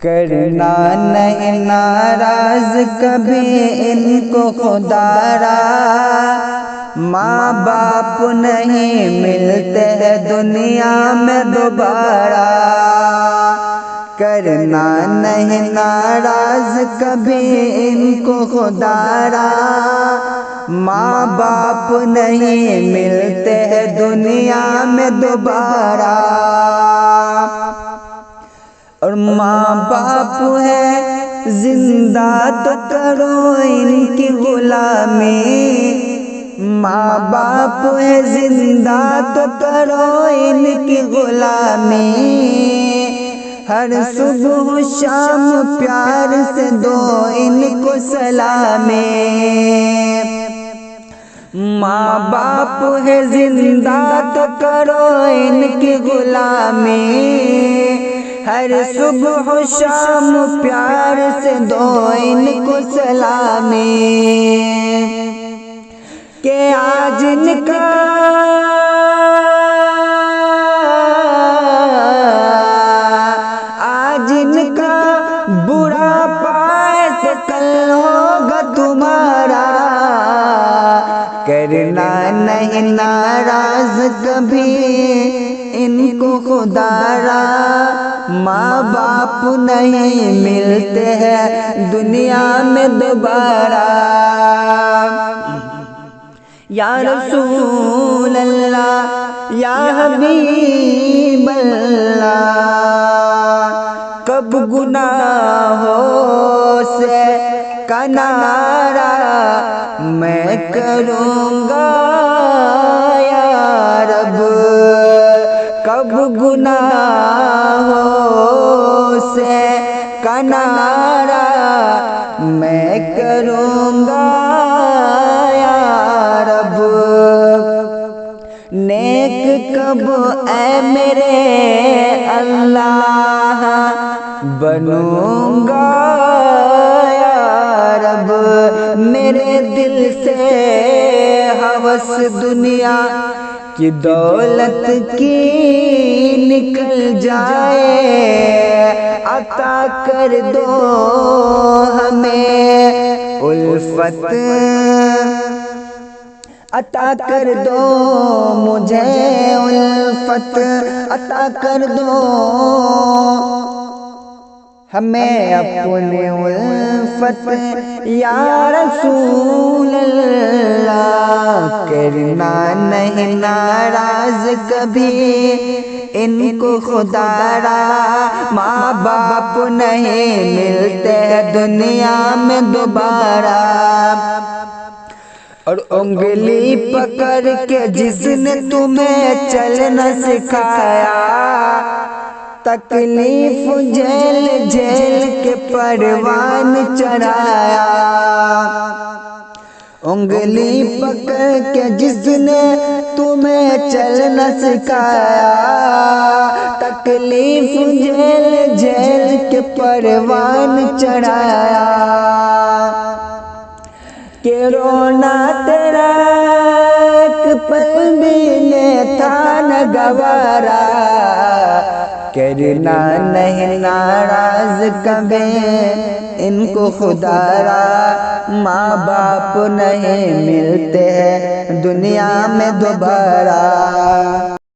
کرنا نہیں ناراض کبھی ان کو خدا را، ماں باپ نہیں ملتے ہیں دنیا میں دوبارہ۔ کرنا نہیں ناراض کبھی ان کو خدا را، ماں باپ نہیں ملتے ہیں دنیا میں دوبارہ۔ اور ماں باپ ہے زندہ تو کرو ان کی غلامی، ماں باپ ہے زندہ تو کرو ان کی غلامی۔ ہر صبح و شام پیار سے دو ان کو سلامی، ماں باپ ہے زندہ تو کرو ان کی غلامی۔ ہر صبح و شام پیار سے دو ان کو سلامی، کہ آج ان کا برا پائے تو کل ہوگا تمہارا۔ کرنا نہیں ناراض کبھی ان کو خدا را، ماں باپ نہیں ملتے ہیں دنیا میں دوبارہ۔ یا رسول اللہ یا حبیب اللہ، کب گناہوں سے کنارہ میں کروں گا یا رب، کب گناہوں سے کنارہ میں کروں گا یا رب۔ نیک کب اے میرے اللہ بنوں گا یا رب، میرے دل سے ہوس دنیا کی دولت کی نکل جائے، عطا کر دو ہمیں الفت، عطا کر دو مجھے الفت، عطا کر دو ہمیں اپنے الفت یا رسول اللہ۔ کرنا نہیں ناراض کبھی ان کو خدا را، ماں باپ نہیں ملتے دنیا میں دوبارہ۔ اور انگلی پکڑ کے جس نے تمہیں چلنا سکھایا، تکلیف جھیل جھیل کے پروان چڑھایا۔ انگلی پکڑ کے جس نے تمہیں چلنا سکھایا، تکلیف جھیل جھیل کے پروان چڑھایا۔ کہ رونا تیرا ایک پل بھی نہ تھا نہ گوارا، کرنا نہیں ناراض کبھی ان کو خدا را، ماں باپ نہیں ملتے دنیا میں دوبارہ۔